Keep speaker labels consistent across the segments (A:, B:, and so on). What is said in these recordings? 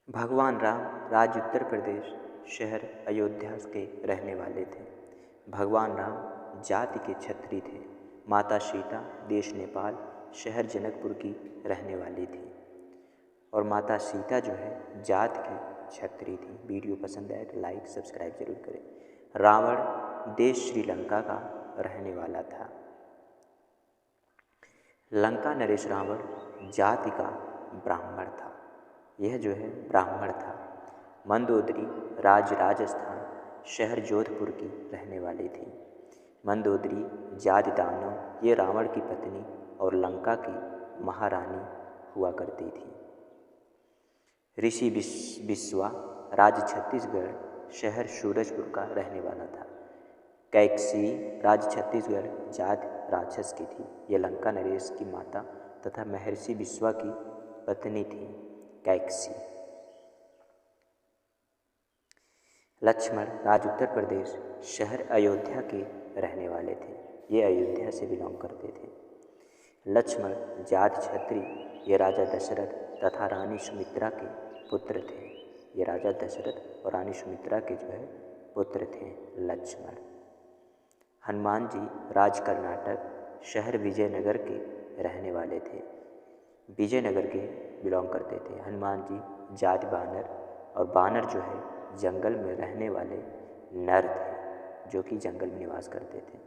A: भगवान राम राज्य उत्तर प्रदेश, शहर अयोध्या के रहने वाले थे। भगवान राम जाति के क्षत्रिय थे। माता सीता देश नेपाल, शहर जनकपुर की रहने वाली थी और माता सीता जो है जात की क्षत्रिय थी। वीडियो पसंद आए तो लाइक सब्सक्राइब जरूर करें। रावण देश श्रीलंका का रहने वाला था। लंका नरेश रावण जाति का ब्राह्मण था। यह जो है ब्राह्मण था। मंदोदरी राज्य राजस्थान, शहर जोधपुर की रहने वाली थी। मंदोदरी जाति दानव ये रावण की पत्नी और लंका की महारानी हुआ करती थी। ऋषि बिस्वा राज्य छत्तीसगढ़, शहर सूरजपुर का रहने वाला था। कैकसी राज्य छत्तीसगढ़ जाति राक्षस की थी। यह लंका नरेश की माता तथा महर्षि बिस्वा की पत्नी थी कैकसी। लक्ष्मण राज्य उत्तर प्रदेश, शहर अयोध्या के रहने वाले थे। ये अयोध्या से बिलोंग करते थे। लक्ष्मण जाति क्षत्रिय ये राजा दशरथ तथा रानी सुमित्रा के पुत्र थे। ये राजा दशरथ और रानी सुमित्रा के जो है पुत्र थे लक्ष्मण। हनुमान जी राज्य कर्नाटक, शहर विजयनगर के रहने वाले थे। विजयनगर के बिलोंग करते थे। हनुमान जी जाति बानर और बानर जो है जंगल में रहने वाले नर थे जो कि जंगल में निवास करते थे।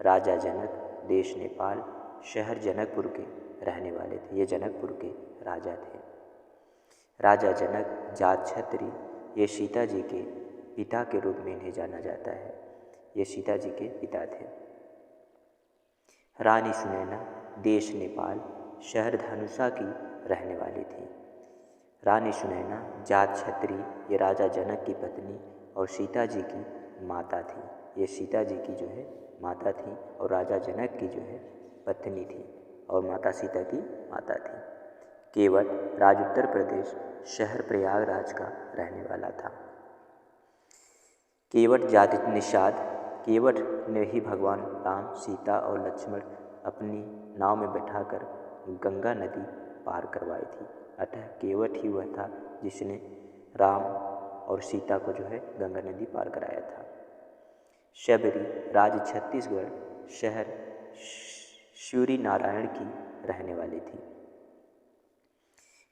A: राजा जनक देश नेपाल, शहर जनकपुर के रहने वाले थे। ये जनकपुर के राजा थे। राजा जनक जात क्षत्रिय ये सीता जी के पिता के रूप में इन्हें जाना जाता है। ये सीता जी के पिता थे। रानी सुनैना देश नेपाल, शहर धनुषा की रहने वाली थी। रानी सुनैना जात क्षत्रिय ये राजा जनक की पत्नी और सीता जी की माता थी। ये सीता जी की जो है माता थी और राजा जनक की जो है पत्नी थी और माता सीता की माता थी। केवट राज्य उत्तर प्रदेश, शहर प्रयागराज का रहने वाला था। केवट जाति निषाद, केवट ने ही भगवान राम, सीता और लक्ष्मण अपनी नाव में बैठाकर गंगा नदी पार करवाई थी। अतः केवट ही वह था जिसने राम और सीता को जो है गंगा नदी पार कराया था। शबरी राज्य छत्तीसगढ़, शहर सूर्य नारायण की रहने वाली थी।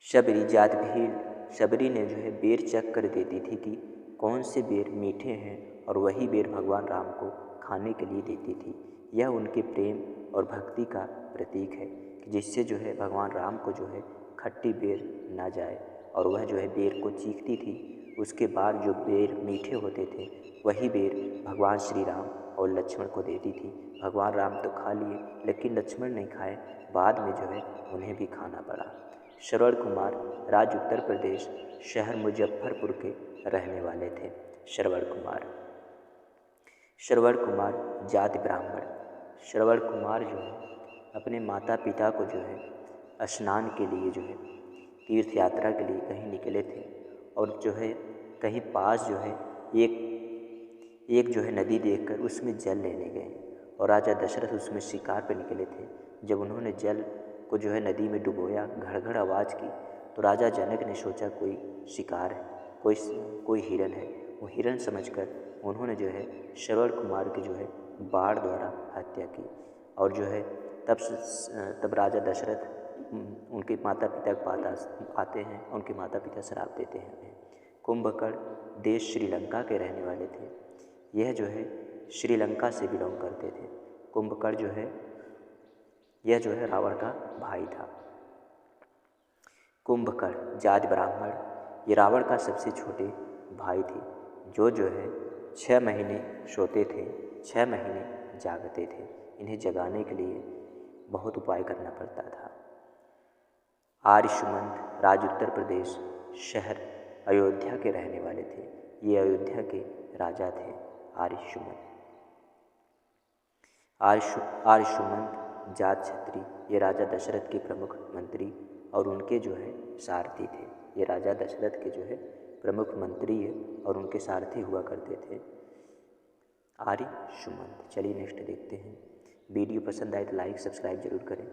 A: शबरी जात भील, शबरी ने जो है बेर चख कर देती थी कि कौन से बेर मीठे हैं और वही बेर भगवान राम को खाने के लिए देती थी। यह उनके प्रेम और भक्ति का प्रतीक है कि जिससे जो है भगवान राम को जो है खट्टी बेर ना जाए और वह जो है बेर को चीखती थी। उसके बाद जो बेर मीठे होते थे वही बेर भगवान श्री राम और लक्ष्मण को देती थी। भगवान राम तो खा लिए लेकिन लक्ष्मण नहीं खाए, बाद में जो है उन्हें भी खाना पड़ा। श्रवण कुमार राज्य उत्तर प्रदेश, शहर मुजफ्फरपुर के रहने वाले थे। श्रवण कुमार जाति ब्राह्मण। श्रवण कुमार जो है अपने माता पिता को जो है स्नान के लिए जो है तीर्थ यात्रा के लिए कहीं निकले थे और जो है कहीं पास जो है एक जो है नदी देखकर उसमें जल लेने गए और राजा दशरथ उसमें शिकार पर निकले थे। जब उन्होंने जल को जो है नदी में डुबोया, घड़ आवाज़ की, तो राजा जनक ने सोचा कोई शिकार है, कोई हिरन है। वो हिरन समझकर उन्होंने जो है श्रवण कुमार की जो है बाण द्वारा हत्या की और जो है तब राजा दशरथ उनके माता पिता के पास आते हैं। उनके माता पिता श्राप देते हैं। कुंभकर्ण देश श्रीलंका के रहने वाले थे। यह जो है श्रीलंका से बिलोंग करते थे। कुंभकर्ण जो है यह जो है रावण का भाई था। कुंभकर्ण जाति ब्राह्मण ये रावण का सबसे छोटे भाई थे जो है 6 महीने सोते थे, 6 महीने जागते थे। इन्हें जगाने के लिए बहुत उपाय करना पड़ता था। आर्यसुमंत राज्य उत्तर प्रदेश, शहर अयोध्या के रहने वाले थे। ये अयोध्या के राजा थे आर्यसुमंत जात क्षत्रिय ये राजा दशरथ के प्रमुख मंत्री और उनके जो है सारथी थे। ये राजा दशरथ के जो है प्रमुख मंत्री है और उनके सारथी हुआ करते थे आर्यसुमंत। चलिए नेक्स्ट देखते हैं। वीडियो पसंद आए तो लाइक सब्सक्राइब जरूर करें।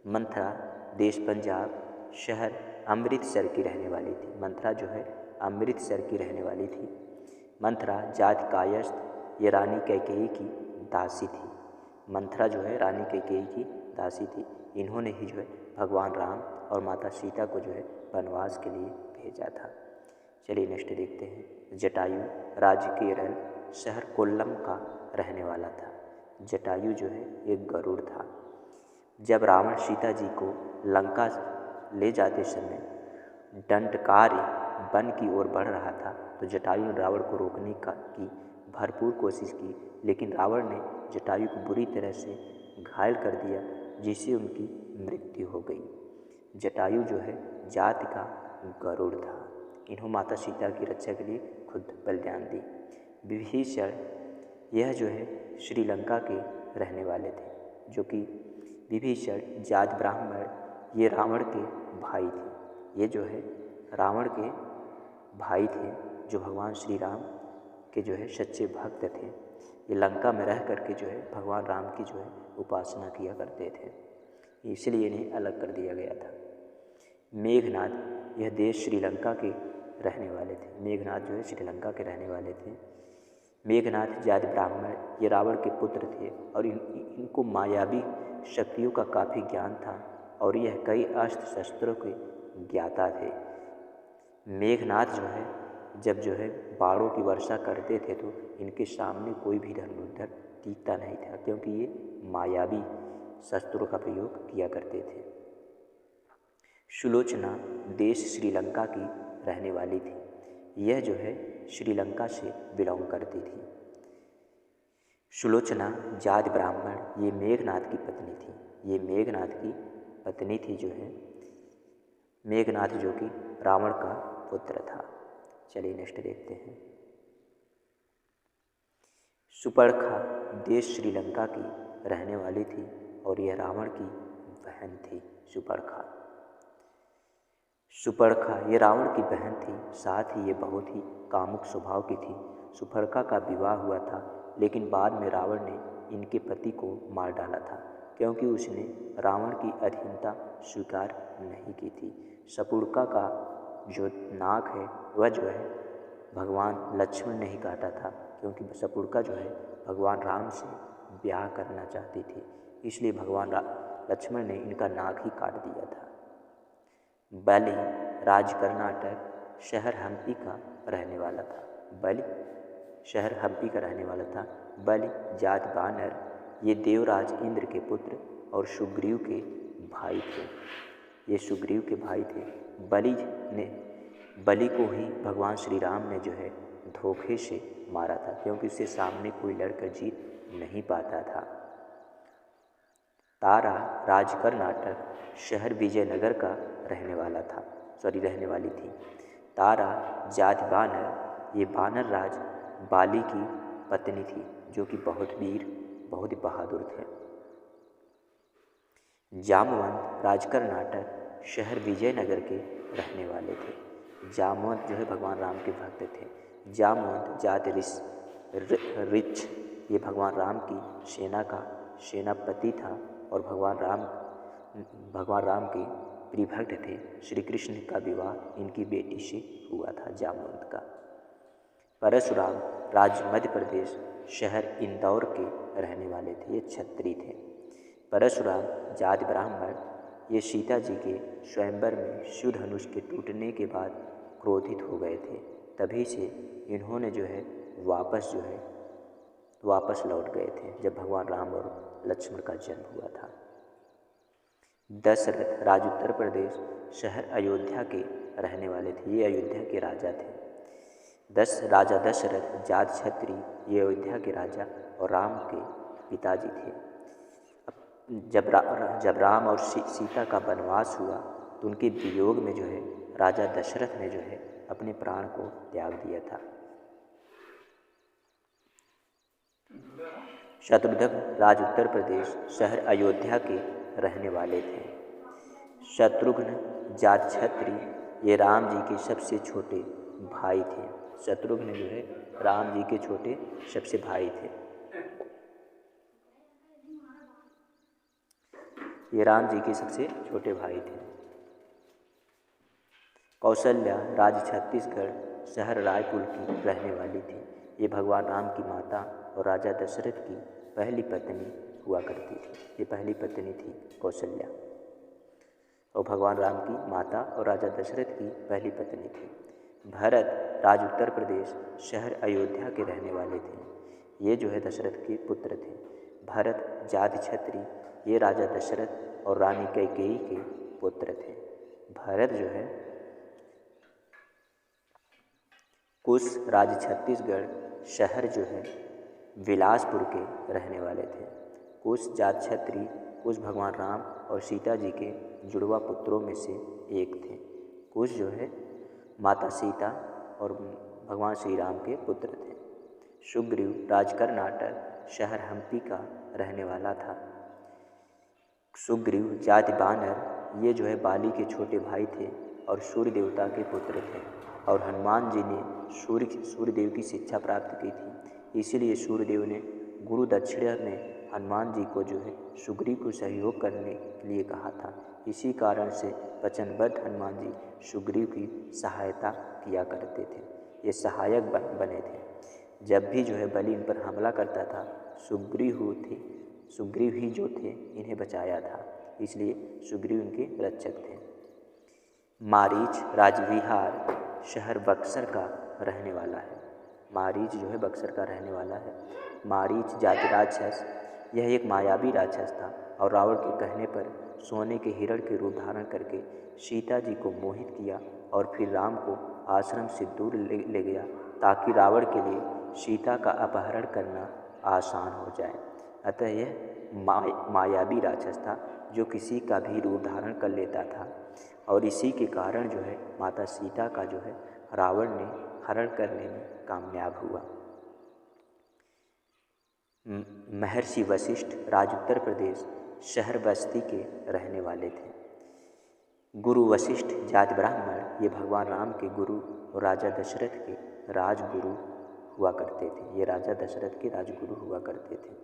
A: मंथरा देश पंजाब, शहर अमृतसर की रहने वाली थी। मंथरा जो है अमृतसर की रहने वाली थी। मंथरा जाति कायस्थ ये रानी कैकेयी की दासी थी। मंथरा जो है रानी कैकेयी की दासी थी। इन्होंने ही जो है भगवान राम और माता सीता को जो है वनवास के लिए भेजा था। चलिए नेक्स्ट देखते हैं। जटायु राज्य केरल शहर कोल्लम का रहने वाला था। जटायु जो है एक गरुड़ था। जब रावण सीता जी को लंका ले जाते समय दंडकारी वन की ओर बढ़ रहा था तो जटायु ने रावण को रोकने की भरपूर कोशिश की, लेकिन रावण ने जटायु को बुरी तरह से घायल कर दिया, जिससे उनकी मृत्यु हो गई। जटायु जो है जाति का गरुड़ था। इन्होंने माता सीता की रक्षा के लिए खुद बलिदान दी। विभीषण यह जो है श्रीलंका के रहने वाले थे, जो कि विभीषण जाति ब्राह्मण ये रावण के भाई थे। ये जो है रावण के भाई थे, जो भगवान श्री राम के जो है सच्चे भक्त थे। ये लंका में रह करके जो है भगवान राम की जो है उपासना किया करते थे, इसलिए इन्हें अलग कर दिया गया था। मेघनाद यह देश श्रीलंका के रहने वाले थे। मेघनाद जो है श्रीलंका के रहने वाले थे। मेघनाद जाति ब्राह्मण ये रावण के पुत्र थे और इनको मायावी शक्तियों का काफ़ी ज्ञान था और यह कई अस्त्र शस्त्रों के ज्ञाता थे। मेघनाद जो है जब जो है बाणों की वर्षा करते थे तो इनके सामने कोई भी धनुर्धर टिकता नहीं था, क्योंकि ये मायावी शस्त्रों का प्रयोग किया करते थे। सुलोचना देश श्रीलंका की रहने वाली थी। यह जो है श्रीलंका से बिलोंग करती थी। सुलोचना जाति ब्राह्मण ये मेघनाद की पत्नी थी। ये मेघनाद की पत्नी थी जो है मेघनाद, जो कि रावण का पुत्र था। चलिए नेक्स्ट देखते हैं। सुपर्खा देश श्रीलंका की रहने वाली थी और यह रावण की बहन थी। सुपर्खा ये रावण की बहन थी, साथ ही ये बहुत ही कामुक स्वभाव की थी। सुपर्खा का विवाह हुआ था, लेकिन बाद में रावण ने इनके पति को मार डाला था, क्योंकि उसने रावण की अधीनता स्वीकार नहीं की थी। सुपर्खा का जो नाक है वह जो है भगवान लक्ष्मण ने ही काटा था, क्योंकि सुपर्खा जो है भगवान राम से ब्याह करना चाहती थी, इसलिए भगवान लक्ष्मण ने इनका नाक ही काट दिया था। बलि राज्य कर्नाटक शहर हम्पी का रहने वाला था। बलि शहर हम्पी का रहने वाला था। बलि जाति वानर ये देवराज इंद्र के पुत्र और सुग्रीव के भाई थे। ये सुग्रीव के भाई थे। बलि को ही भगवान श्री राम ने जो है धोखे से मारा था, क्योंकि उससे सामने कोई लड़कर जीत नहीं पाता था। तारा राज्य कर्नाटक शहर विजयनगर का रहने वाली थी। तारा जाति बानर ये बानर राज बाली की पत्नी थी, जो कि बहुत वीर बहुत ही बहादुर थे। जामवंत राज कर्नाटक शहर विजयनगर के रहने वाले थे। जामवंत जो है भगवान राम के भक्त थे। जामवंत जाति ऋक्ष ये भगवान राम की सेना का सेनापति था और भगवान राम के प्रिय भक्त थे। श्री कृष्ण का विवाह इनकी बेटी से हुआ था, जामवंत का। परशुराम राज्य मध्य प्रदेश शहर इंदौर के रहने वाले थे। ये क्षत्रिय थे। परशुराम जाति ब्राह्मण ये सीता जी के स्वयंवर में शिव धनुष के टूटने के बाद क्रोधित हो गए थे, तभी से इन्होंने जो है वापस लौट गए थे, जब भगवान राम और लक्ष्मण का जन्म हुआ था। दशरथ राज्य उत्तर प्रदेश शहर अयोध्या के रहने वाले थे। ये अयोध्या के राजा थे। राजा दशरथ जाति क्षत्रिय ये अयोध्या के राजा और राम के पिताजी थे। जब राम और सीता का वनवास हुआ तो उनके वियोग में जो है राजा दशरथ ने जो है अपने प्राण को त्याग दिया था। शत्रुघ्न राज्य उत्तर प्रदेश शहर अयोध्या के रहने वाले थे। शत्रुघ्न जाति क्षत्रिय ये राम जी के सबसे छोटे भाई थे। शत्रुघ्न जो है राम जी के छोटे सबसे भाई थे। ये राम जी के सबसे छोटे भाई थे। कौशल्या राज्य छत्तीसगढ़ शहर रायपुर की रहने वाली थी। ये भगवान राम की माता और राजा दशरथ की पहली पत्नी हुआ करती थी। ये पहली पत्नी थी कौशल्या, और भगवान राम की माता और राजा दशरथ की पहली पत्नी थी। भरत राज्य उत्तर प्रदेश शहर अयोध्या के रहने वाले थे। ये जो है दशरथ के पुत्र थे। भरत जाति क्षत्रिय, ये राजा दशरथ और रानी कैकेयी के पुत्र थे। भरत जो है कुश राज्य छत्तीसगढ़ शहर जो है बिलासपुर के रहने वाले थे। कुश जाति क्षत्रिय, कुश भगवान राम और सीता जी के जुड़वा पुत्रों में से एक थे। कुश जो है माता सीता और भगवान श्री राम के पुत्र थे। सुग्रीव राज कर्नाटक शहर हम्पी का रहने वाला था। सुग्रीव जाति बानर, ये जो है बाली के छोटे भाई थे और सूर्य देवता के पुत्र थे, और हनुमान जी ने सूर्यदेव की शिक्षा प्राप्त की थी। इसीलिए सूर्यदेव ने गुरु दक्षिणा में हनुमान जी को जो है सुग्रीव को सहयोग करने के लिए कहा था। इसी कारण से वचनबद्ध हनुमान जी सुग्रीव की सहायता किया करते थे। ये सहायक बने थे। जब भी जो है बलि इन पर हमला करता था, सुग्रीव ही जो थे इन्हें बचाया था, इसलिए सुग्रीव इनके रक्षक थे। मारीच राजविहार शहर बक्सर का रहने वाला है। मारीच जो है बक्सर का रहने वाला है। मारीच जाति राक्षस, यह एक मायावी राक्षस था और रावण के कहने पर सोने के हिरण के रूप धारण करके सीता जी को मोहित किया और फिर राम को आश्रम से दूर ले गया ताकि रावण के लिए सीता का अपहरण करना आसान हो जाए। अतः यह मायावी राक्षस था जो किसी का भी रूप धारण कर लेता था, और इसी के कारण जो है माता सीता का जो है रावण ने हरण करने में कामयाब हुआ। महर्षि वशिष्ठ राज्य उत्तर प्रदेश शहर बस्ती के रहने वाले थे। गुरु वशिष्ठ जाति ब्राह्मण, ये भगवान राम के गुरु और राजा दशरथ के राजगुरु हुआ करते थे। ये राजा दशरथ के राजगुरु हुआ करते थे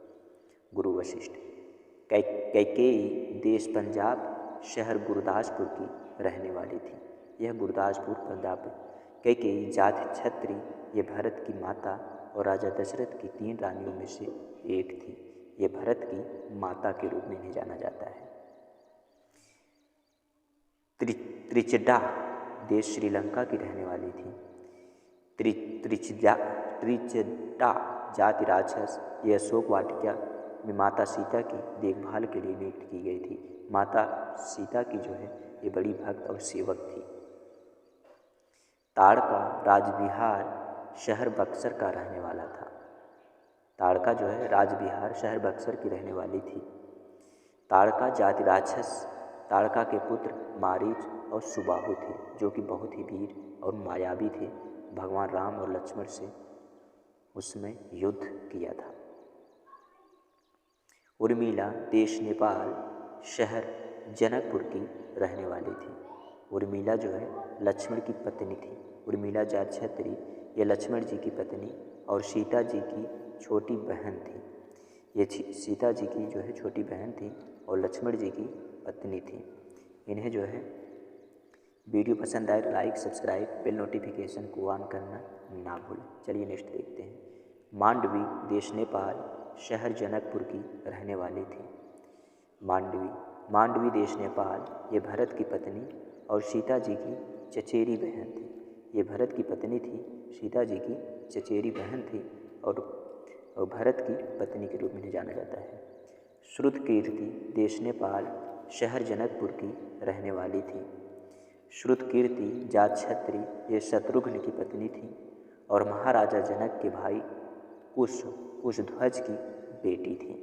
A: गुरु वशिष्ठ। कैकेयी देश पंजाब शहर गुरदासपुर की रहने वाली थी। यह गुरदासपुर पंजाब। कैकेयी जाति क्षत्रिय, ये भरत की माता और राजा दशरथ की 3 रानियों में से एक थी। ये भरत की माता के रूप में इन्हें जाना जाता है। त्रिचडा देश श्रीलंका की रहने वाली थी। त्रिचडा जाति राक्षस, ये अशोक वाटिका में माता सीता की देखभाल के लिए नियुक्त की गई थी। माता सीता की जो है ये बड़ी भक्त और सेवक थी। ताड़का राजबिहार शहर बक्सर का रहने वाला था। ताड़का जो है राजबिहार शहर बक्सर की रहने वाली थी। ताड़का जाति राक्षस, ताड़का के पुत्र मारीच और सुबाहु थे, जो कि बहुत ही वीर और मायावी थे। भगवान राम और लक्ष्मण से उसमें युद्ध किया था। उर्मिला देश नेपाल शहर जनकपुर की रहने वाली थी। उर्मिला जो है लक्ष्मण की पत्नी थी। उर्मिला जाति क्षत्रिय, ये लक्ष्मण जी की पत्नी और सीता जी की छोटी बहन थी। ये सीता जी की जो है छोटी बहन थी और लक्ष्मण जी की पत्नी थी। इन्हें जो है वीडियो पसंद आए तो लाइक, सब्सक्राइब, बेल नोटिफिकेशन को ऑन करना ना भूलें। चलिए नेक्स्ट देखते हैं। मांडवी देश नेपाल शहर जनकपुर की रहने वाली थी। मांडवी देश नेपाल, ये भरत की पत्नी और सीता जी की चचेरी बहन थी। ये भरत की पत्नी थी, सीता जी की चचेरी बहन थी और भरत की पत्नी के रूप में जाना जाता है। श्रुतकीर्ति देश नेपाल शहर जनकपुर की रहने वाली थी। श्रुतकीर्ति जाति क्षत्रिय, ये शत्रुघ्न की पत्नी थी और महाराजा जनक के भाई कुशध्वज की बेटी थी।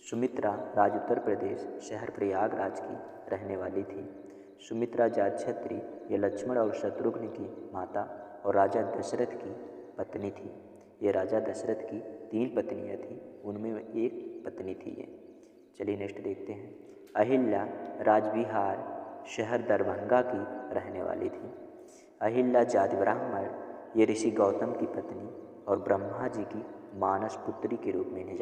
A: सुमित्रा राज्य उत्तर प्रदेश शहर प्रयागराज की रहने वाली थी। सुमित्रा जाति क्षत्रिय, ये लक्ष्मण और शत्रुघ्न की माता और राजा दशरथ की पत्नी थी। ये राजा दशरथ की 3 पत्नियां थीं, उनमें एक पत्नी थी ये। चलिए नेक्स्ट देखते हैं। अहिल्या राजबिहार शहर दरभंगा की रहने वाली थी। अहिल्या जाति ब्राह्मण, ये ऋषि गौतम की पत्नी और ब्रह्मा जी की मानस पुत्री के रूप में इन्हें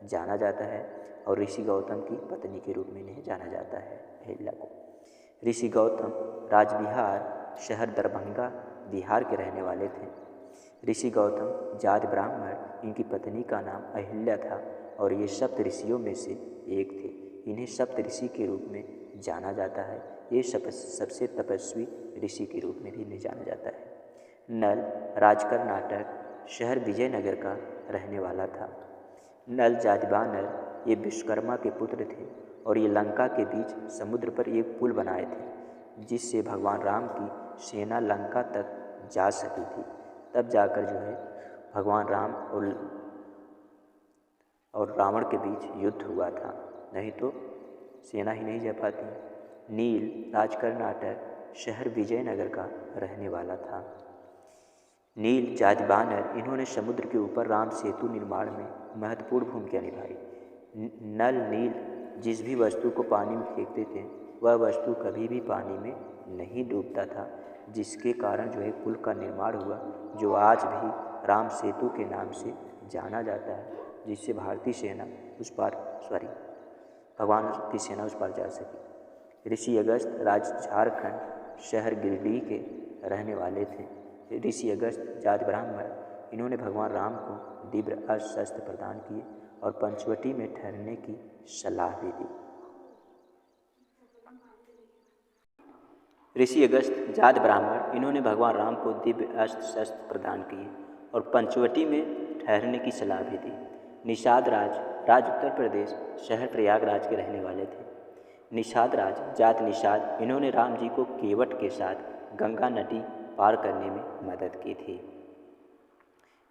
A: जाना जाता है और ऋषि गौतम की पत्नी के रूप में इन्हें जाना जाता है अहिल्या को। ऋषि गौतम राजबिहार शहर दरभंगा बिहार के रहने वाले थे। ऋषि गौतम जाति ब्राह्मण, इनकी पत्नी का नाम अहिल्या था और ये सप्त ऋषियों में से एक थे। इन्हें सप्त ऋषि के रूप में जाना जाता है। ये सबसे तपस्वी ऋषि के रूप में भी इन्हें जाना जाता है। नल कर्नाटक शहर विजयनगर का रहने वाला था। नल जातिवानर ये विश्वकर्मा के पुत्र थे और ये लंका के बीच समुद्र पर एक पुल बनाए थे जिससे भगवान राम की सेना लंका तक जा सकी थी। तब जाकर जो है भगवान राम और रावण के बीच युद्ध हुआ था, नहीं तो सेना ही नहीं जा पाती। नील कर्नाटक शहर विजयनगर का रहने वाला था। नील जातिवानर इन्होंने समुद्र के ऊपर राम सेतु निर्माण में महत्वपूर्ण भूमिका निभाई। नल नील जिस भी वस्तु को पानी में फेंकते थे वह वस्तु कभी भी पानी में नहीं डूबता था, जिसके कारण जो है पुल का निर्माण हुआ, जो आज भी राम सेतु के नाम से जाना जाता है, जिससे भारतीय सेना भगवान की सेना उस पार जा सकी। ऋषि अगस्त झारखंड शहर गिरिडीह के रहने वाले थे। ऋषि अगस्त जाति ब्राह्मण, इन्होंने भगवान राम को दिव्य अस्त्र शस्त्र प्रदान किए और पंचवटी में ठहरने की सलाह भी दी। ऋषि अगस्त जाति ब्राह्मण, इन्होंने भगवान राम को दिव्य अस्त्र शस्त्र प्रदान किए और पंचवटी में ठहरने की सलाह भी दी। निषाद राज उत्तर प्रदेश शहर प्रयागराज के रहने वाले थे। निषाद राज जाति निषाद, इन्होंने राम जी को केवट के साथ गंगा नदी पार करने में मदद की थी।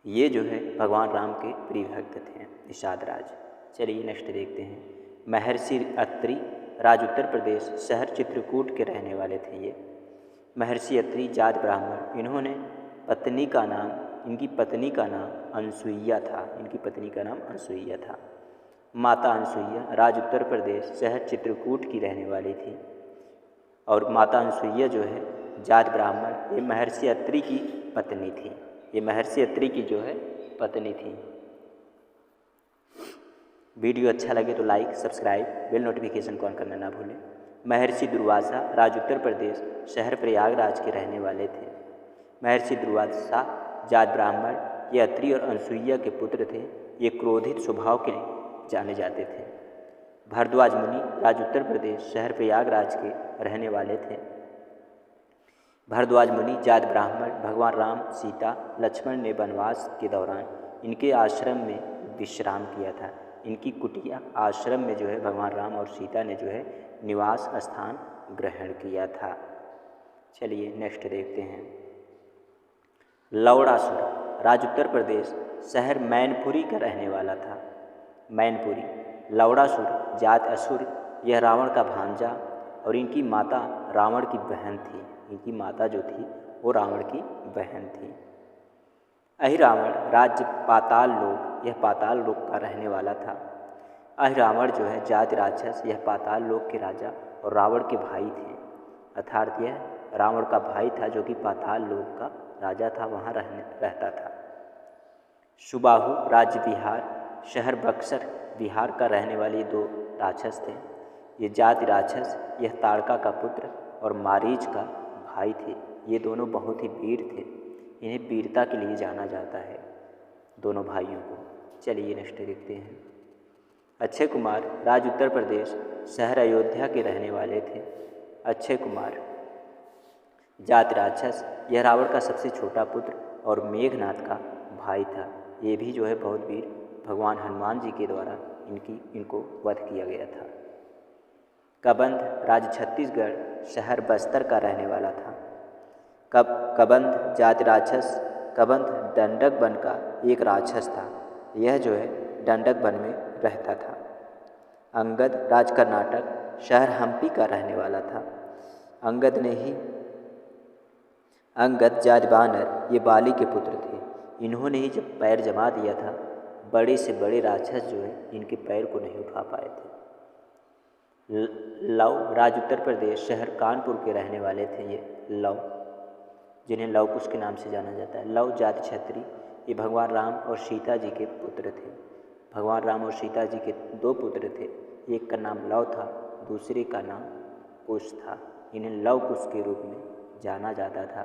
A: ये जो है भगवान राम के प्रिय भक्त थे निषाद राज। चलिए नेक्स्ट देखते हैं। महर्षि अत्रि राज उत्तर प्रदेश शहर चित्रकूट के रहने वाले थे। ये महर्षि अत्रि जाति ब्राह्मण, इन्होंने इनकी पत्नी का नाम अनसुईया था। माता अनसुईया राज उत्तर प्रदेश शहर चित्रकूट की रहने वाली थी और माता अनसुईया जो है जाति ब्राह्मण, ये महर्षि अत्रि की पत्नी थी। वीडियो अच्छा लगे तो लाइक, सब्सक्राइब, बेल नोटिफिकेशन को ऑन करना ना भूलें। महर्षि दुर्वासा राज उत्तर प्रदेश शहर प्रयागराज के रहने वाले थे। महर्षि दुर्वासा जाति ब्राह्मण, ये अत्रि और अनसुईया के पुत्र थे। ये क्रोधित स्वभाव के जाने जाते थे। भरद्वाज मुनि राज उत्तर प्रदेश शहर प्रयागराज के रहने वाले थे। भरद्वाज मुनि जाति ब्राह्मण, भगवान राम, सीता, लक्ष्मण ने वनवास के दौरान इनके आश्रम में विश्राम किया था। इनकी कुटिया आश्रम में जो है भगवान राम और सीता ने जो है निवास स्थान ग्रहण किया था। चलिए नेक्स्ट देखते हैं। लवणासुर राज उत्तर प्रदेश शहर मैनपुरी का रहने वाला था। मैनपुरी, लवणासुर जात असुर, यह रावण का भांजा और इनकी माता रावण की बहन थी। इनकी माता जो थी वो रावण की बहन थी। अहिरावण राज्य पाताल लोक, यह पाताल लोक का रहने वाला था। अहिरावण जो है जाति राक्षस, यह पाताल लोक के राजा और रावण के भाई थे। अर्थात यह रावण का भाई था जो कि पाताल लोक का राजा था, वहाँ रहता था। सुबाहु राज्य बिहार शहर बक्सर बिहार का रहने वाले दो राक्षस थे। ये जाति राक्षस, यह ताड़का का पुत्र और मारीच का भाई थे। ये दोनों बहुत ही वीर थे। इन्हें वीरता के लिए जाना जाता है दोनों भाइयों को। चलिए नेक्स्ट देखते हैं। अक्षय कुमार राज उत्तर प्रदेश शहर अयोध्या के रहने वाले थे। अक्षय कुमार जाति राक्षस, यह रावण का सबसे छोटा पुत्र और मेघनाथ का भाई था। ये भी जो है बहुत वीर, भगवान हनुमान जी के द्वारा इनको वध किया गया था। कबंध राज्य छत्तीसगढ़ शहर बस्तर का रहने वाला था। कबंध जाति राक्षस, कबंध दंडक वन का एक राक्षस था। यह जो है दंडक वन में रहता था। अंगद राज कर्नाटक शहर हम्पी का रहने वाला था। अंगद जाति बानर, ये बाली के पुत्र थे। इन्होंने ही जब पैर जमा दिया था, बड़े से बड़े राक्षस जो है इनके पैर को नहीं उठा पाए थे। लव राज उत्तर प्रदेश शहर कानपुर के रहने वाले थे। ये लव, जिन्हें लव कुश के नाम से जाना जाता है। लव जाति क्षत्रिय, ये भगवान राम और सीता जी के पुत्र थे। भगवान राम और सीता जी के दो पुत्र थे। एक का नाम लव था, दूसरे का नाम कुश था। इन्हें लव कुश के रूप में जाना जाता था।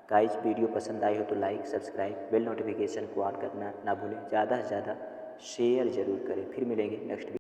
A: गाइस, वीडियो पसंद आई हो तो लाइक, सब्सक्राइब, बेल नोटिफिकेशन को ऑन करना ना भूलें। ज़्यादा से ज़्यादा शेयर ज़रूर करें। फिर मिलेंगे नेक्स्ट